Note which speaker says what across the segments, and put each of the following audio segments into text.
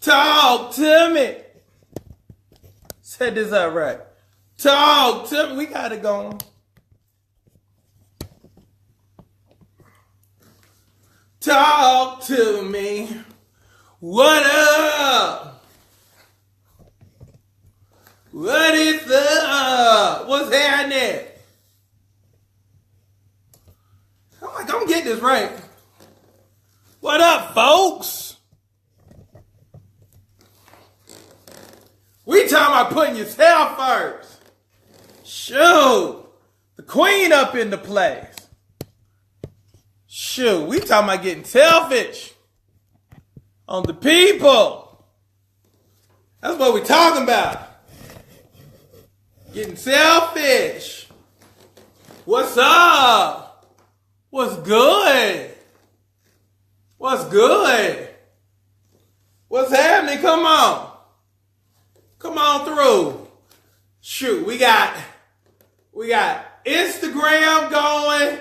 Speaker 1: Talk to me. Set this up right. Talk to me. We got it going. Talk to me. What up? What is up? What's happening? I'm like, I'm getting this right. What up, folks? We talking about putting yourself first. Shoot. The queen up in the place. Shoot. We talking about getting selfish on the people. That's what we talking about. Getting selfish. What's up? What's good? What's good? What's happening? Come on. Come on through. Shoot, we got Instagram going,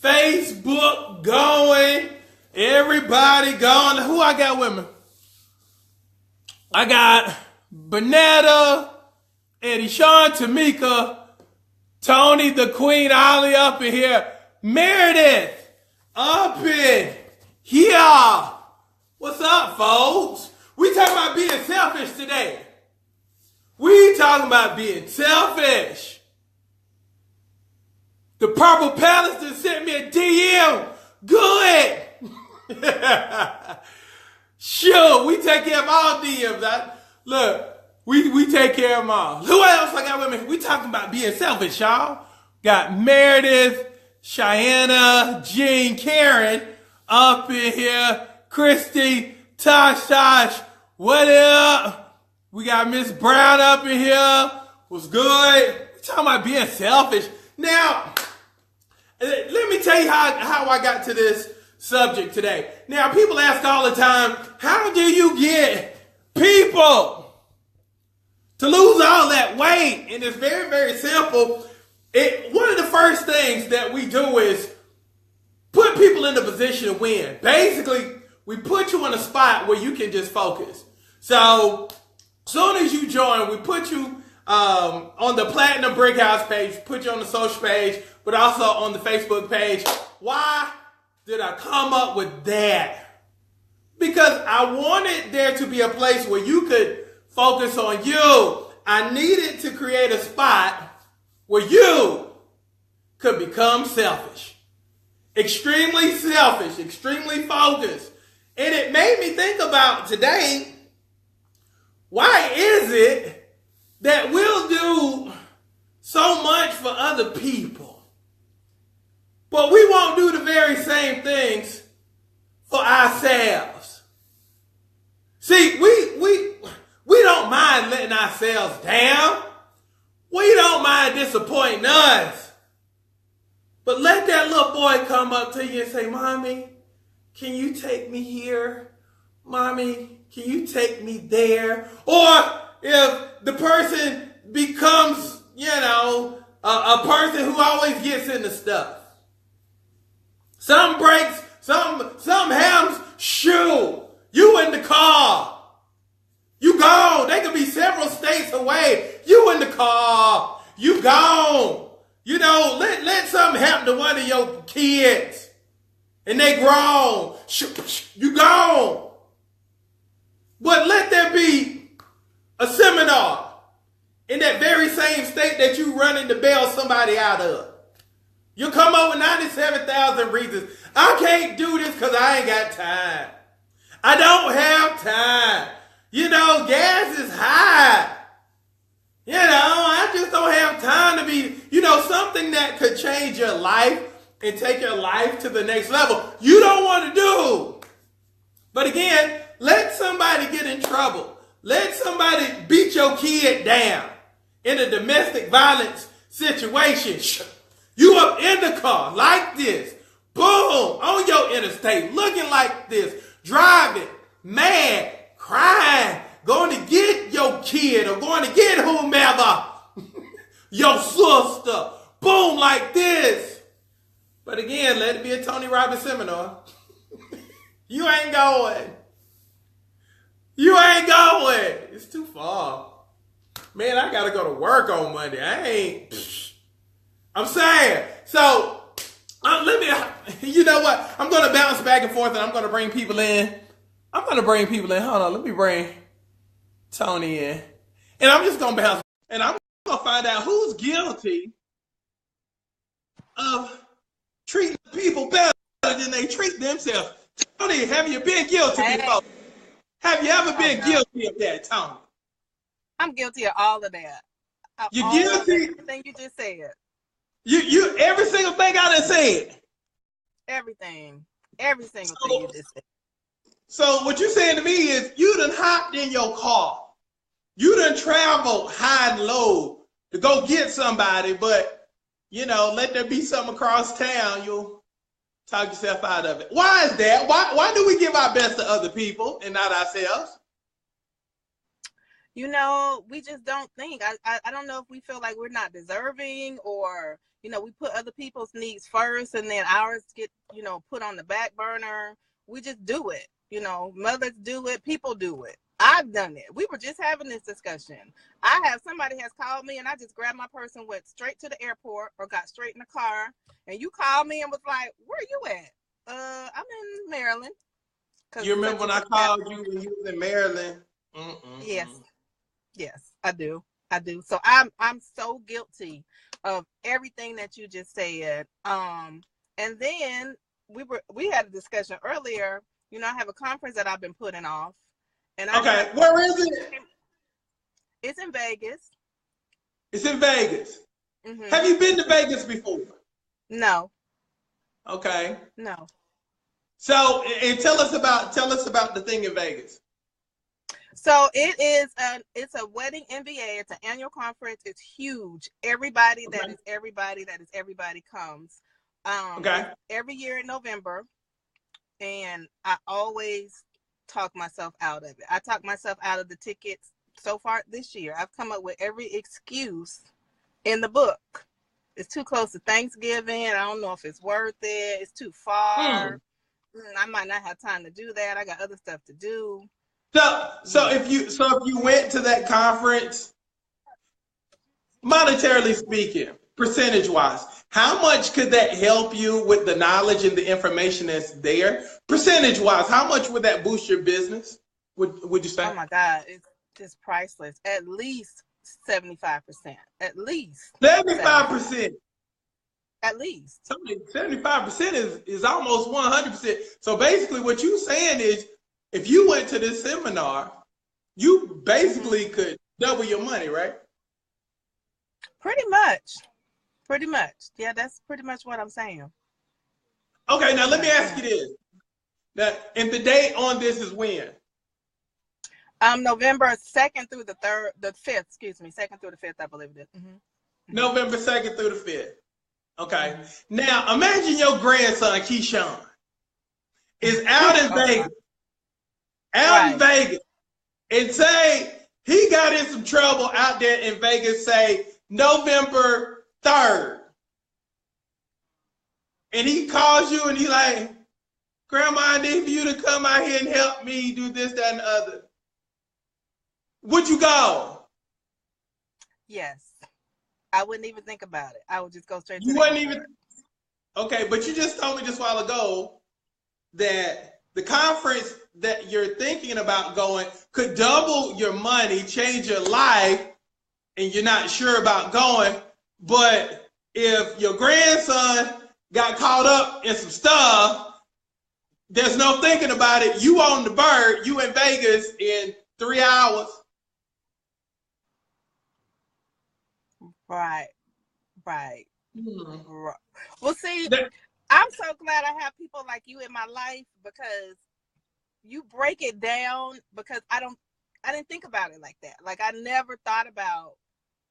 Speaker 1: Facebook going, everybody going. Who I got with me? I got Bonetta, Eddie Sean, Tamika, Tony, the Queen, Ollie up in here, Meredith up in here. What's up, folks? We talking about being selfish today. We talking about being selfish. The Purple Palace just sent me a DM. Good. Sure, we take care of all DMs. Look, we take care of them all. Who else I got with me? We talking about being selfish, y'all. Got Meredith, Cheyenne, Jean, Karen up in here. Christy, Tosh, what up? We got Miss Brown up in here. What's good? We talking about being selfish. Now, let me tell you how I got to this subject today. Now, people ask all the time, how do you get people to lose all that weight? And it's very, very simple. One of the first things that we do is put people in the position to win. Basically, we put you in a spot where you can just focus. So, soon as you join, we put you on the Platinum Brick House page, put you on the social page, but also on the Facebook page. Why did I come up with that? Because I wanted there to be a place where you could focus on you. I needed to create a spot where you could become selfish. Extremely selfish, extremely focused. And it made me think about today, why is it that we'll do so much for other people, but we won't do the very same things for ourselves? See, we don't mind letting ourselves down. We don't mind disappointing us. But let that little boy come up to you and say, Mommy, can you take me here? Mommy, can you take me there? Or if the person becomes, a person who always gets into stuff. Some breaks, some happens, shoot, you in the car. You gone. They could be several states away. You in the car. You gone. Let something happen to one of your kids. And they grown. You gone. But let there be a seminar in that very same state that you running to bail somebody out of. You come up with 97,000 reasons. I can't do this because I ain't got time. I don't have time. Gas is high. I just don't have time to be, something that could change your life and take your life to the next level. You don't want to do. But again, let somebody get in trouble. Let somebody beat your kid down in a domestic violence situation. You up in the car like this. Boom. On your interstate. Looking like this. Driving. Mad. Crying. Going to get your kid or going to get whomever. Your sister. Boom. Like this. But again, let it be a Tony Robbins seminar. You ain't going. You ain't It's too far. Man, I gotta go to work on Monday. I'm saying. So, let me, you know what? I'm gonna bounce back and forth and I'm gonna bring people in. Hold on, let me bring Tony in. And I'm just gonna bounce. And I'm gonna find out who's guilty of treating people better than they treat themselves. Tony, have you been guilty before? Have you ever been guilty of that, Tony?
Speaker 2: I'm guilty of all of that.
Speaker 1: You're guilty?
Speaker 2: Everything you just said.
Speaker 1: You every single thing I done said.
Speaker 2: Everything. Every single thing you just said.
Speaker 1: So what you're saying to me is you done hopped in your car. You done traveled high and low to go get somebody, but you know, let there be something across town, you'll talk yourself out of it. Why is that? Why do we give our best to other people and not ourselves?
Speaker 2: You know, we just don't think. I don't know if we feel like we're not deserving, or, you know, we put other people's needs first and then ours get, you know, put on the back burner. We just do it. You know, mothers do it. People do it. I've done it. We were just having this discussion. Somebody has called me and I just grabbed my purse and went straight to the airport or got straight in the car. And you called me and was like, where are you at? I'm in Maryland.
Speaker 1: You remember when I called you when you was in Maryland?
Speaker 2: Yes. Yes, I do. So I'm so guilty of everything that you just said. And then we had a discussion earlier. You know, I have a conference that I've been putting off. And
Speaker 1: where is it?
Speaker 2: It's in Vegas.
Speaker 1: It's in Vegas.
Speaker 2: Mm-hmm.
Speaker 1: Have you been to Vegas before?
Speaker 2: No.
Speaker 1: Okay.
Speaker 2: No.
Speaker 1: So, and tell us about the thing in Vegas.
Speaker 2: So it's a wedding MBA. It's an annual conference. It's huge. Everybody that is everybody comes. Every year in November, and I always talk myself out of it. I talk myself out of the tickets so far this year. I've come up with every excuse in the book. It's too close to Thanksgiving. I don't know if it's worth it. It's too far. I might not have time to do that. I got other stuff to do.
Speaker 1: So if you went to that conference, monetarily speaking, percentage wise, how much could that help you with the knowledge and the information that's there? Percentage wise, how much would that boost your business? Would you say?
Speaker 2: Oh my God, it's just priceless. At least 75%. At least
Speaker 1: 75%.
Speaker 2: At least
Speaker 1: 75% is almost 100%. So basically, what you're saying is, if you went to this seminar, you basically could double your money, right?
Speaker 2: Pretty much. Yeah, that's pretty much what I'm saying.
Speaker 1: Okay, now let me ask you this. And the date on this is when?
Speaker 2: November 2nd through the 5th, excuse me. 2nd through the 5th, I believe it is.
Speaker 1: November 2nd through the 5th. Okay. Now, imagine your grandson, Keyshawn, is out in Vegas. In Vegas, and say he got in some trouble out there in Vegas, say November 3rd. And he calls you and he like, Grandma, I need for you to come out here and help me do this, that, and the other. Would you go?
Speaker 2: Yes. I wouldn't even think about it. I would just go straight to
Speaker 1: You wouldn't even. Okay, but you just told me just a while ago that the conference that you're thinking about going could double your money, change your life, and you're not sure about going. But if your grandson got caught up in some stuff, there's no thinking about it. You on the bird, you in Vegas in 3 hours.
Speaker 2: Right. Well, see, I'm so glad I have people like you in my life, because you break it down, because I didn't think about it like that. Like, I never thought about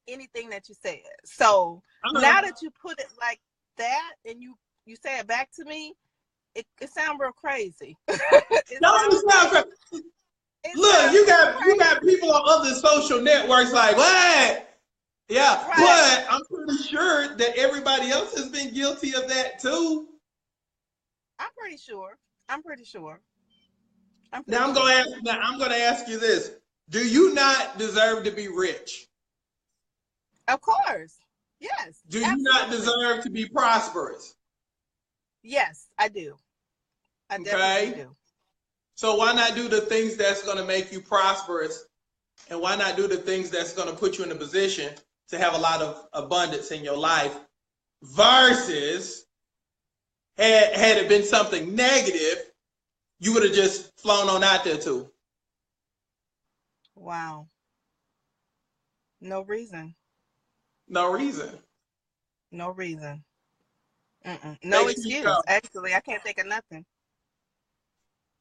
Speaker 2: anything that you said. So now that you put it like that and you say it back to me, it sounds real crazy. It sound crazy.
Speaker 1: Look, you got people on other social networks like, what? Yeah, right. But I'm pretty sure that everybody else has been guilty of that too.
Speaker 2: I'm pretty sure.
Speaker 1: Now I'm going to ask you this: Do you not deserve to be rich?
Speaker 2: Of course. Yes.
Speaker 1: Do you not deserve to be prosperous?
Speaker 2: Yes, I do. I definitely do.
Speaker 1: So why not do the things that's going to make you prosperous, and why not do the things that's going to put you in a position to have a lot of abundance in your life, versus had it been something negative, you would have just flown on out there too.
Speaker 2: Wow. No reason.
Speaker 1: No reason.
Speaker 2: No reason. No excuse. Actually, I can't think of nothing.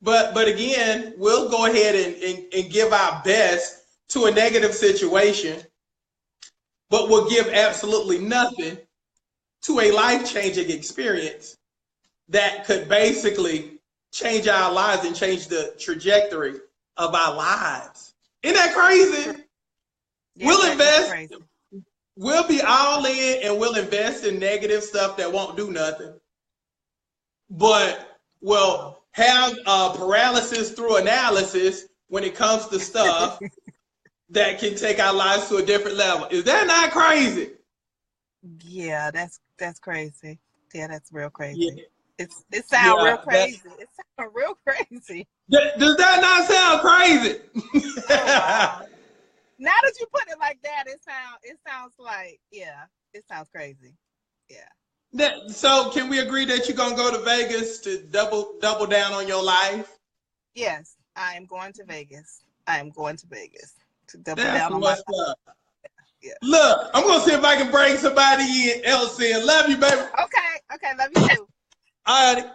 Speaker 1: But again, we'll go ahead and give our best to a negative situation, but we'll give absolutely nothing to a life-changing experience that could basically change our lives and change the trajectory of our lives. Isn't that crazy? Yeah, we'll invest. Crazy. We'll be all in and we'll invest in negative stuff that won't do nothing. But we'll have paralysis through analysis when it comes to stuff that can take our lives to a different level. Is that not crazy?
Speaker 2: Yeah, that's crazy. Yeah, that's real crazy. Yeah. It sounds real crazy. It sounds real crazy.
Speaker 1: Does that not sound crazy?
Speaker 2: Oh, wow. Now that you put it like that, it sounds like, yeah, it sounds crazy. Yeah.
Speaker 1: So can we agree that you're gonna go to Vegas to double down on your life?
Speaker 2: Yes, I am going to Vegas. I am going to Vegas to double down on my life. Yeah.
Speaker 1: Look, I'm gonna see if I can bring somebody else in. Love you, baby.
Speaker 2: Okay, love you too.
Speaker 1: All right.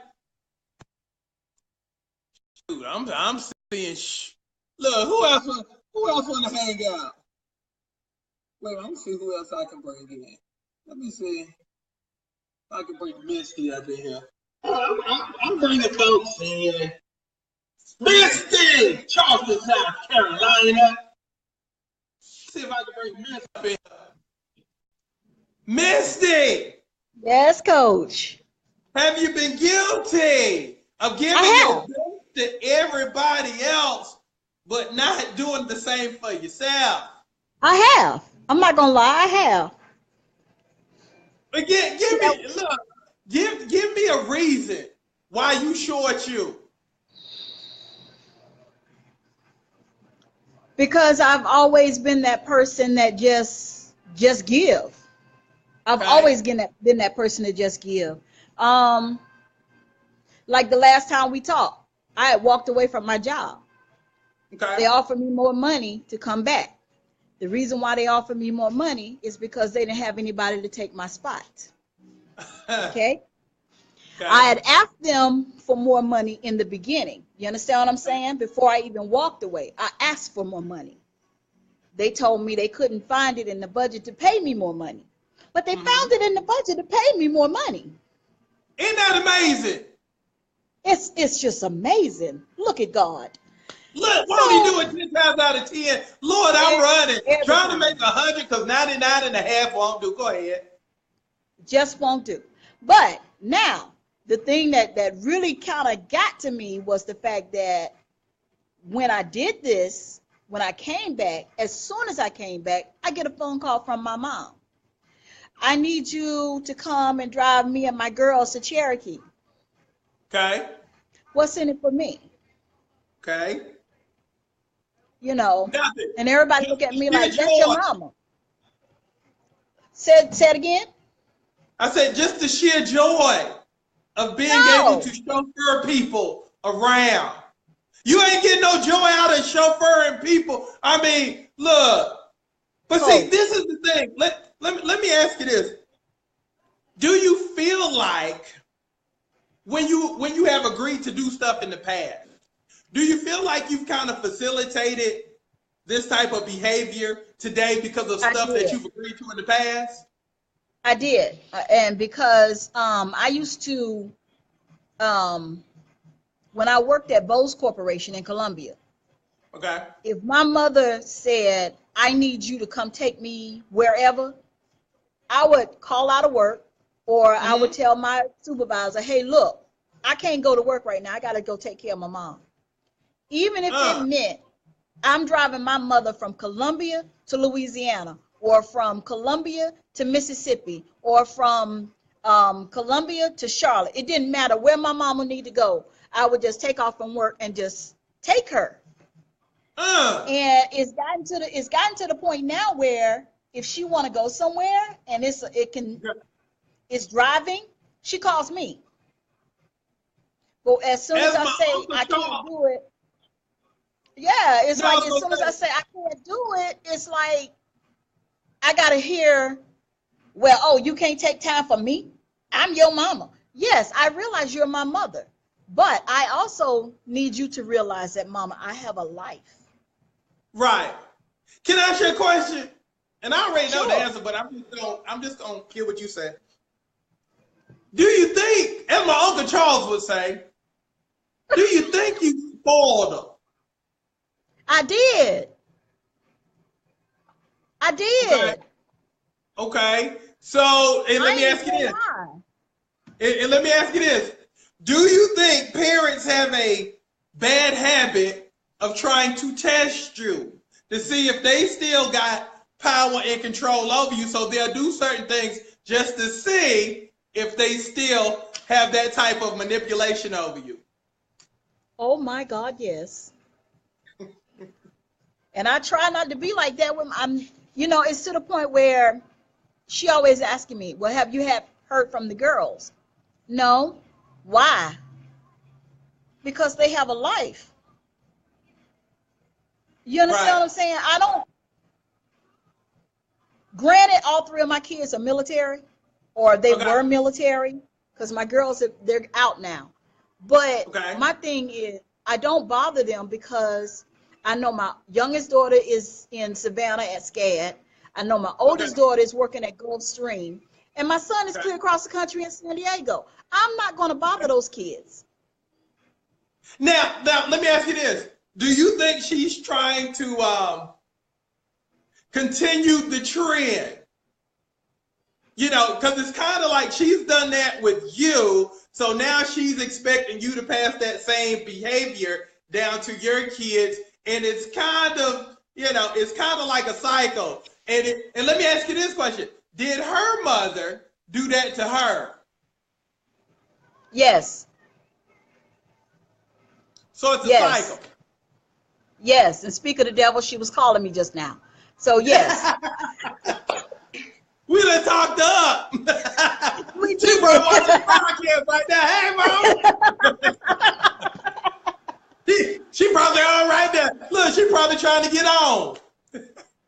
Speaker 1: Dude, I'm seeing. Look, who else want to hang out? Wait, let me see who else I can bring in. Let me see if I can bring Misty up in here. I'm bringing folks in. Misty, Charleston, South Carolina. See if I can bring Misty up in here. Misty.
Speaker 3: Yes, Coach.
Speaker 1: Have you been guilty of giving your best to everybody else, but not doing the same for yourself?
Speaker 3: I have. I'm not gonna lie, I have.
Speaker 1: Again, give me a reason why you short you.
Speaker 3: Because I've always been that person that just give. I've always been that person to just give. Like the last time we talked, I had walked away from my job. Okay. They offered me more money to come back. The reason why they offered me more money is because they didn't have anybody to take my spot. Okay? I had asked them for more money in the beginning. You understand what I'm saying? Before I even walked away, I asked for more money. They told me they couldn't find it in the budget to pay me more money. But they found it in the budget to pay me more money.
Speaker 1: Isn't that amazing?
Speaker 3: It's just amazing. Look at God.
Speaker 1: Look, why don't you do it 10 times out of 10? Lord, I'm running. Trying to make 100 because 99.5 won't do. Go ahead.
Speaker 3: Just won't do. But now, the thing that really kind of got to me was the fact that when I did this, when I came back, as soon as I came back, I get a phone call from my mom. I need you to come and drive me and my girls to Cherokee.
Speaker 1: Okay.
Speaker 3: What's in it for me?
Speaker 1: Okay.
Speaker 3: You know,
Speaker 1: nothing.
Speaker 3: And everybody look at me like, that's your mama. Say it again.
Speaker 1: I said just the sheer joy of being able to chauffeur people around. You ain't getting no joy out of chauffeuring people. I mean, look. But see, this is the thing. Let me ask you this. Do you feel like when you have agreed to do stuff in the past, do you feel like you've kind of facilitated this type of behavior today because of stuff that you've agreed to in the past?
Speaker 3: I did. And because I used to, when I worked at Bose Corporation in Columbia, if my mother said, I need you to come take me wherever, I would call out of work, or I would tell my supervisor, hey, look, I can't go to work right now. I got to go take care of my mom. Even if it meant I'm driving my mother from Columbia to Louisiana, or from Columbia to Mississippi, or from Columbia to Charlotte. It didn't matter where my mama needed to go. I would just take off from work and just take her. And it's gotten to the point now where if she want to go somewhere and it's driving, she calls me. But as soon as I say I can't do it, yeah, it's like as soon as I say I can't do it, it's like I gotta hear, well, oh, you can't take time for me? I'm your mama. Yes, I realize you're my mother, but I also need you to realize that, mama, I have a life.
Speaker 1: Right. Can I ask you a question? And I already know the answer, but I'm just gonna hear what you said. Do you think, as my Uncle Charles would say, do you think you spoiled them?
Speaker 3: I did. I did.
Speaker 1: Okay. So, and let me ask you this. And let me ask you this. Do you think parents have a bad habit of trying to test you to see if they still got power and control over you, so they'll do certain things just to see if they still have that type of manipulation over you?
Speaker 3: Oh my God, yes. And I try not to be like that when it's to the point where she always asking me, well, have you heard from the girls? No. Why? Because they have a life. You understand what I'm saying? Granted, all three of my kids are military, or they were military, because my girls, they're out now. But my thing is, I don't bother them because I know my youngest daughter is in Savannah at SCAD. I know my oldest daughter is working at Gulfstream, and my son is clear across the country in San Diego. I'm not going to bother those kids.
Speaker 1: Now, let me ask you this. Do you think she's trying to continue the trend? You know, because it's kind of like she's done that with you, so now she's expecting you to pass that same behavior down to your kids, and it's kind of, it's kind of like a cycle. And let me ask you this question. Did her mother do that to her?
Speaker 3: Yes.
Speaker 1: So it's a cycle.
Speaker 3: Yes, and speak of the devil, she was calling me just now. So yes.
Speaker 1: We done talked up.
Speaker 3: We
Speaker 1: she probably watching podcast right now. Hey, Mom. she probably all right there. Look, she probably trying to get on.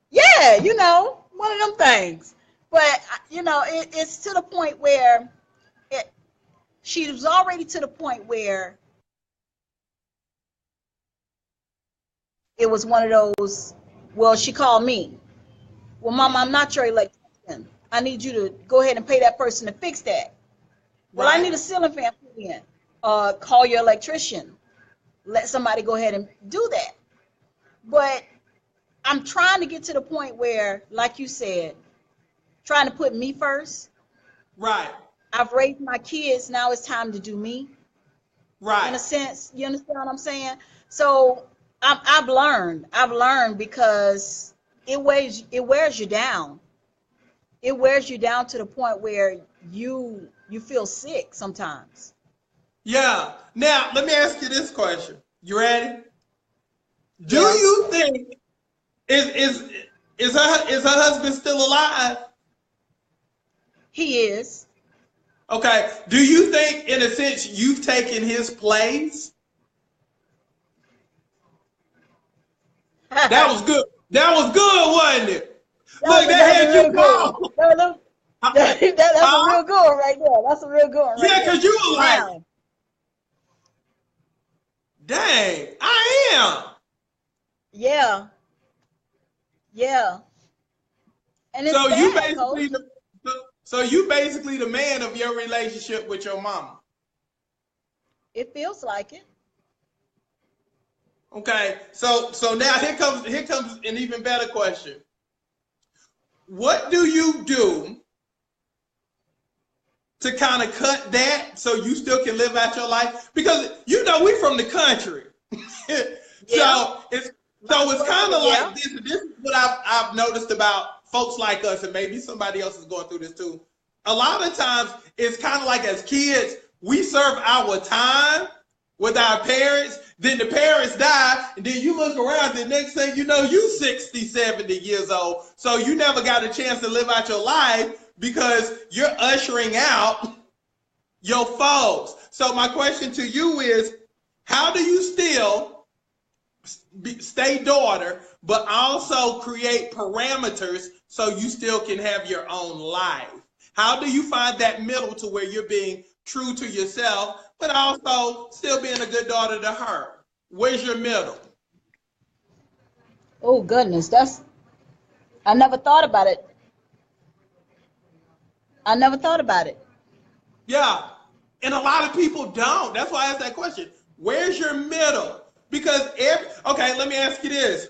Speaker 3: Yeah, one of them things. But, it's to the point where she was already to the point where it was one of those, well, she called me. Well, Mama, I'm not your electrician. I need you to go ahead and pay that person to fix that. Well, I need a ceiling fan put in. Call your electrician. Let somebody go ahead and do that. But I'm trying to get to the point where, like you said, trying to put me first.
Speaker 1: Right.
Speaker 3: I've raised my kids. Now it's time to do me.
Speaker 1: Right.
Speaker 3: In a sense, you understand what I'm saying? So I've learned because it wears you down. It wears you down to the point where you feel sick sometimes.
Speaker 1: Yeah. Now let me ask you this question. You ready? Do you think is her husband still alive?
Speaker 3: He is.
Speaker 1: Okay. Do you think, in a sense, you've taken his place? That was good. That was good, wasn't it? Look, that had you gone.
Speaker 3: That's a real good one right there. That's a real good one right there.
Speaker 1: Yeah, because you were like, dang, I am.
Speaker 3: Yeah. Yeah. And it's
Speaker 1: so
Speaker 3: bad,
Speaker 1: you basically the man of your relationship with your mama.
Speaker 3: It feels like it.
Speaker 1: Okay, so now here comes an even better question. What do you do to kind of cut that so you still can live out your life? Because we from the country. So So it's kind of like this. This is what I've noticed about folks like us, and maybe somebody else is going through this too. A lot of times, it's kind of like as kids, we serve our time with our parents, then the parents die, and then you look around, the next thing you know, you 60, 70 years old. So you never got a chance to live out your life because you're ushering out your folks. So my question to you is, how do you still stay daughter, but also create parameters so you still can have your own life? How do you find that middle to where you're being true to yourself, but also still being a good daughter to her? Where's your middle?
Speaker 3: Oh goodness, I never thought about it.
Speaker 1: Yeah, and a lot of people don't. That's why I asked that question. Where's your middle? Because okay, let me ask you this.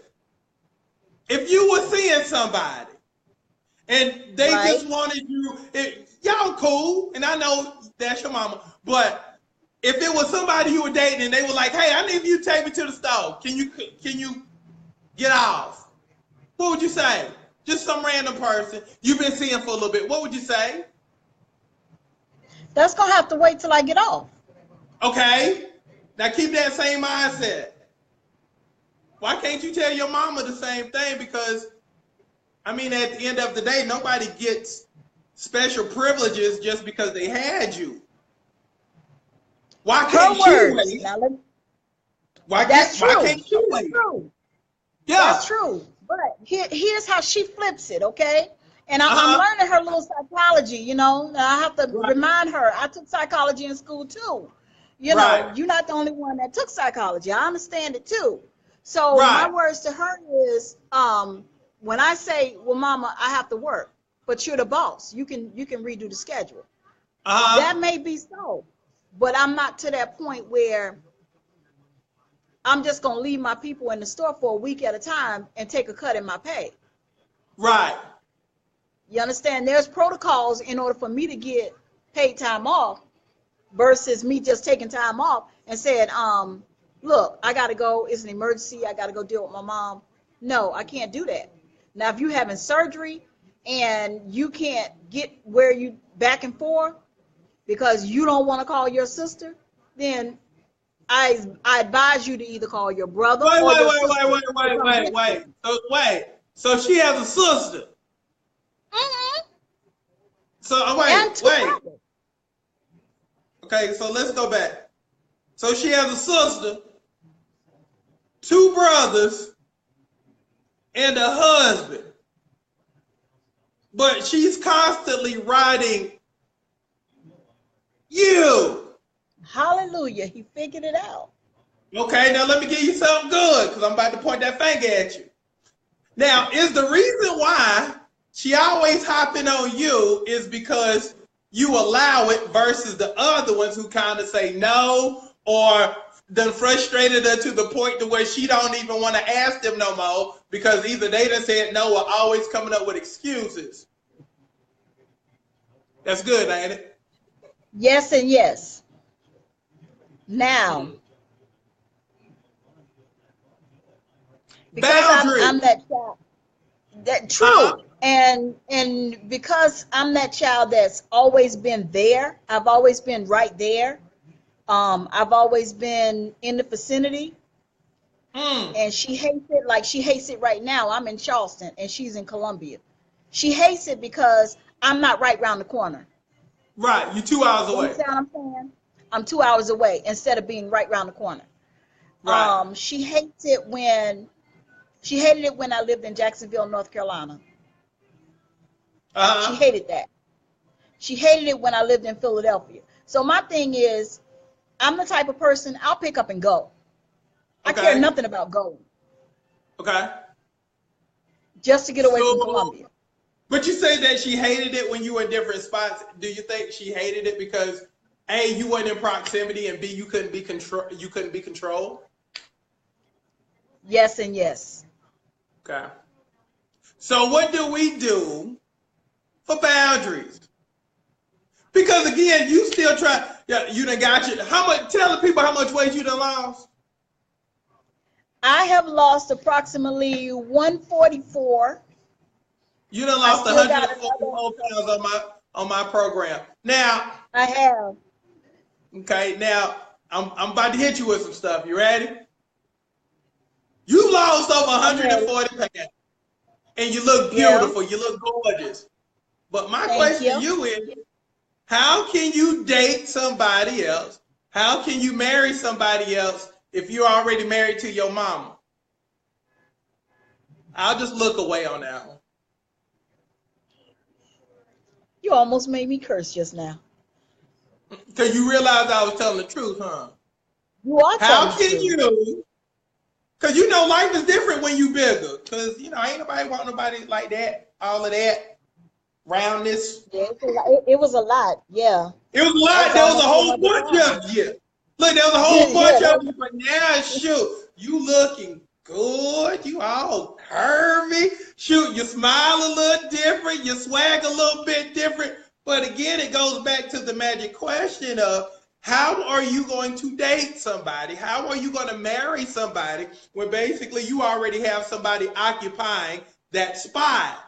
Speaker 1: If you were seeing somebody and they just wanted you, y'all cool, and I know that's your mama, but if it was somebody you were dating and they were like, hey, I need you to take me to the store. Can you get off? What would you say? Just some random person you've been seeing for a little bit. What would you say?
Speaker 3: That's going to have to wait till I get off.
Speaker 1: Okay. Now keep that same mindset. Why can't you tell your mama the same thing? Because, I mean, at the end of the day, nobody gets special privileges just because they had you. Why can't you wait? Why can't you wait? Yeah.
Speaker 3: That's true. But here's how she flips it, okay? And I'm learning her little psychology, you know. I have to remind her, I took psychology in school too. You know, you're not the only one that took psychology. I understand it too. So my words to her is, when I say, well, mama, I have to work, but you're the boss. You can redo the schedule. That may be so, but I'm not to that point where I'm just going to leave my people in the store for a week at a time and take a cut in my pay.
Speaker 1: Right.
Speaker 3: You understand? There's protocols in order for me to get paid time off versus me just taking time off and saying, look, I got to go. It's an emergency. I got to go deal with my mom. No, I can't do that. Now, if you're having surgery and you can't get where you back and forth because you don't want to call your sister, then I advise you to either call your brother or your sister.
Speaker 1: Wait. So she has a sister.
Speaker 3: Mm-hmm.
Speaker 1: So wait. Okay, so let's go back. So she has a sister, 2 brothers, and a husband. But she's constantly writing you.
Speaker 3: Hallelujah. He figured it out.
Speaker 1: Okay, now let me give you something good because I'm about to point that finger at you. Now, is the reason why she always hopping on you is because you allow it versus the other ones who kind of say no or done frustrated her to the point to where she don't even want to ask them no more because either they done said no or always coming up with excuses. That's good, ain't it?
Speaker 3: Yes and yes. Now, because I'm that child, that true, and because I'm that child that's always been there, I've always been right there. I've always been in the vicinity, and she hates it like she hates it right now. I'm in Charleston, and she's in Columbia. She hates it because I'm not right around the corner.
Speaker 1: Right, you're 2 hours away.
Speaker 3: You understand what I'm saying? I'm 2 hours away instead of being right around the corner. Right. She hates it when I lived in Jacksonville, North Carolina. She hated that. She hated it when I lived in Philadelphia. So my thing is, I'm the type of person, I'll pick up and go. I care nothing about going. Okay. Just to get away from Columbia.
Speaker 1: But you say that she hated it when you were in different spots. Do you think she hated it because A, you weren't in proximity, and B, you couldn't be controlled?
Speaker 3: Yes and yes.
Speaker 1: Okay. So what do we do for boundaries? Because again, you still try. Yeah, you done got you. How much? Tell the people how much weight you done lost.
Speaker 3: I have lost approximately 144.
Speaker 1: You done lost 144 pounds on my program. Now
Speaker 3: I have.
Speaker 1: Okay, now I'm about to hit you with some stuff. You ready? You lost over 140 pounds, and you look beautiful. Yeah. You look gorgeous. But my question to you is, how can you date somebody else? How can you marry somebody else if you're already married to your mama? I'll just look away on that one.
Speaker 3: You almost made me curse just now.
Speaker 1: Because you realized I was telling the truth, huh?
Speaker 3: You are telling the truth. How can
Speaker 1: you? Because you know life is different when you bigger. Because you know ain't nobody want nobody like that. All of that roundness.
Speaker 3: Yeah, it was a lot. Yeah.
Speaker 1: It was a lot. There was a whole bunch of you. Look, there was a whole bunch of you. But now, shoot, you looking good. You all curvy. Shoot, you smile a little different. You swag a little bit different. But again, it goes back to the magic question of how are you going to date somebody? How are you going to marry somebody when basically you already have somebody occupying that spot?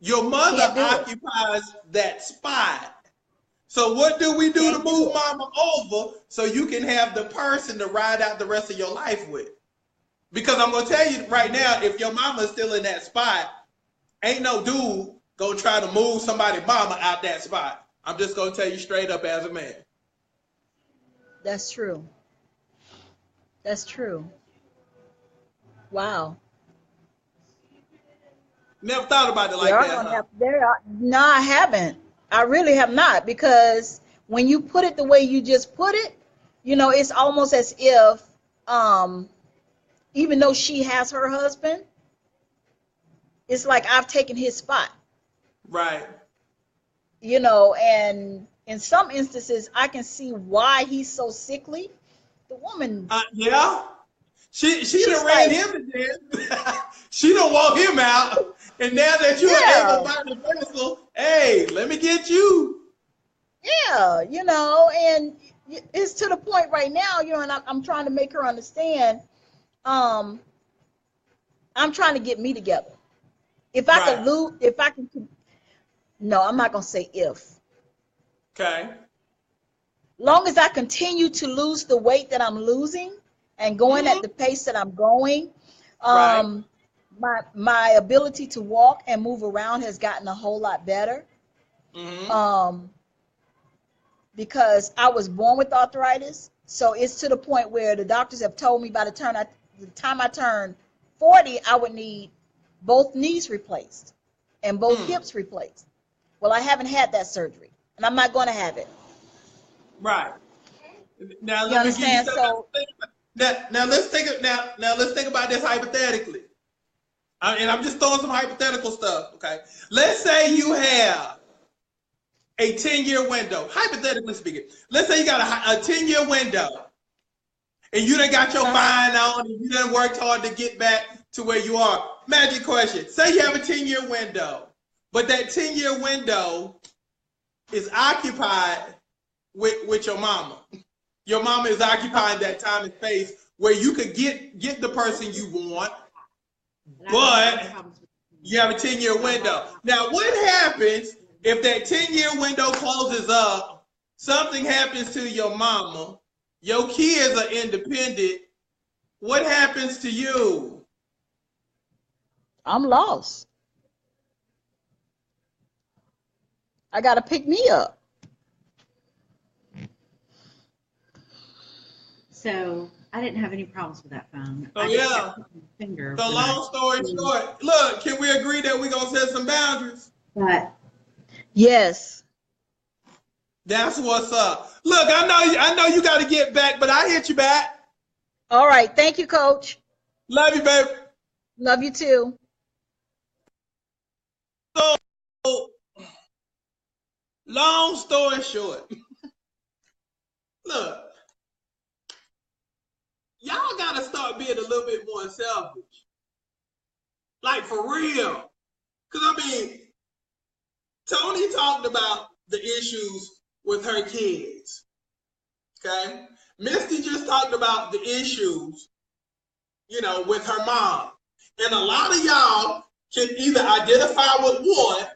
Speaker 1: Your mother occupies that spot. So what do we do to move mama over so you can have the person to ride out the rest of your life with? Because I'm going to tell you right now, if your mama is still in that spot, ain't no dude going to try to move somebody's mama out that spot. I'm just going to tell you straight up as a man.
Speaker 3: That's true. That's true. Wow.
Speaker 1: Never thought about it like that, huh?
Speaker 3: No, I haven't. I really have not, because when you put it the way you just put it, you know, it's almost as if, even though she has her husband, it's like I've taken his spot.
Speaker 1: Right.
Speaker 3: You know, and in some instances, I can see why he's so sickly. The woman.
Speaker 1: Yeah. She done ran him to death. She don't want him out. And now that you're able to buy the vessel, hey, let me get you.
Speaker 3: Yeah, you know, and it's to the point right now, you know, and I'm trying to make her understand. I'm trying to get me together. If I could lose, no, I'm not gonna say if.
Speaker 1: Okay.
Speaker 3: Long as I continue to lose the weight that I'm losing and going at the pace that I'm going, my ability to walk and move around has gotten a whole lot better. Because I was born with arthritis, so it's to the point where the doctors have told me by the time I turn 40, I would need both knees replaced and both hips replaced. Well, I haven't had that surgery, and I'm not going to have it.
Speaker 1: Right. Now,
Speaker 3: you understand? So
Speaker 1: now let's think about this hypothetically. And I'm just throwing some hypothetical stuff, okay? Let's say you have a 10-year window, hypothetically speaking. Let's say you got a 10-year window, and you done got your fine on, and you done worked hard to get back to where you are. Magic question. Say you have a 10-year window, but that 10-year window is occupied with your mama. Your mama is occupying that time and space where you could get the person you want, but you have a 10-year window. Now, what happens if that 10-year window closes up, something happens to your mama, your kids are independent, what happens to you?
Speaker 3: I'm lost. I got to pick me up.
Speaker 4: So I didn't have any problems with that phone.
Speaker 1: Oh, yeah. So long story short, look, can we agree that we're going to set some boundaries?
Speaker 4: But
Speaker 3: yes.
Speaker 1: That's what's up. Look, I know you got to get back, but I hit you back.
Speaker 3: All right. Thank you, Coach.
Speaker 1: Love you, baby.
Speaker 3: Love you too.
Speaker 1: So, long story short, look, y'all got to start being a little bit more selfish. Like, for real. Because, I mean, Tony talked about the issues with her kids. Okay? Misty just talked about the issues, you know, with her mom. And a lot of y'all can either identify with one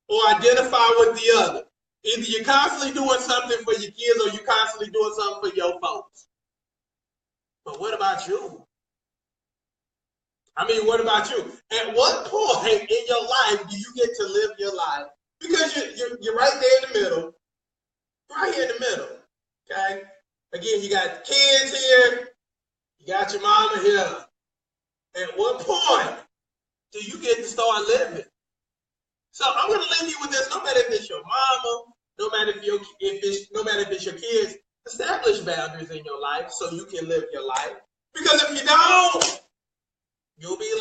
Speaker 1: or identify with the other. Either you're constantly doing something for your kids or you're constantly doing something for your folks. But what about you? I mean, what about you? At what point in your life do you get to live your life? Because you're right there in the middle. Right here in the middle. Okay? Again, you got kids here. You got your mama here. At what point do you get to start living? So I'm going to leave you with this. No matter if it's your mama, no matter if it's your kids, establish boundaries in your life so you can live your life. Because if you don't, you'll be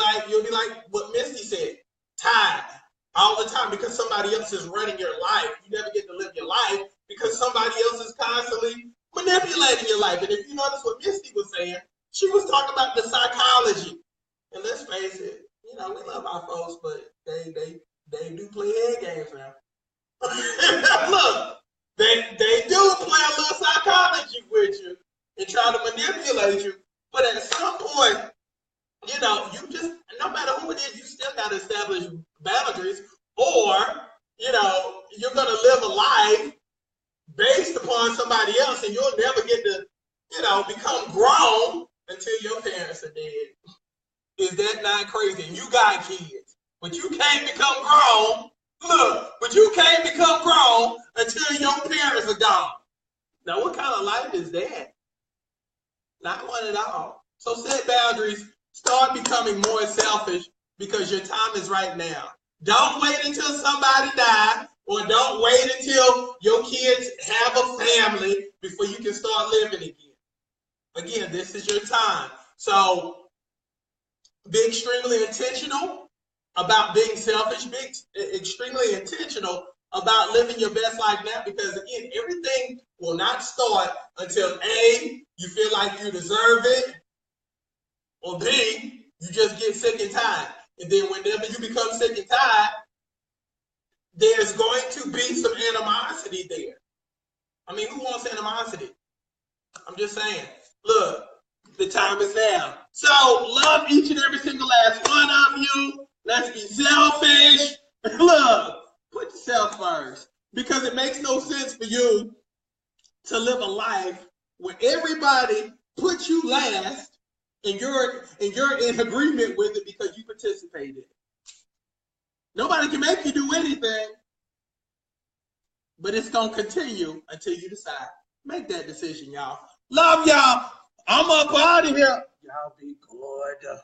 Speaker 1: like what Misty said, tired all the time because somebody else is running your life. You never get to live your life because somebody else is constantly manipulating your life. And if you notice what Misty was saying, she was talking about the psychology. And let's face it, you know, we love our folks, but they do play head games now. Look, they do play a little psychology with you and try to manipulate you. But at some point, you know, you just, no matter who it is, you still got to establish boundaries, or, you know, you're going to live a life based upon somebody else, and you'll never get to, you know, become grown until your parents are dead. Is that not crazy? And you got kids, but you can't become grown. Look, but you can't become grown until your parents are gone. Now, what kind of life is that? Not one at all. So set boundaries. Start becoming more selfish because your time is right now. Don't wait until somebody dies, or don't wait until your kids have a family before you can start living again. Again, this is your time. So be extremely intentional about being selfish. Be extremely intentional about living your best life now, because again, everything will not start until A, you feel like you deserve it, or B, you just get sick and tired. And then whenever you become sick and tired, there's going to be some animosity there. I mean, who wants animosity? I'm just saying. Look, the time is now. So love each and every single last one of you. Let's be selfish. Look, put yourself first, because it makes no sense for you to live a life where everybody puts you last, and you're in agreement with it because you participated. Nobody can make you do anything, but it's going to continue until you decide. Make that decision, y'all. Love y'all. I'm up out of here. Y'all be good.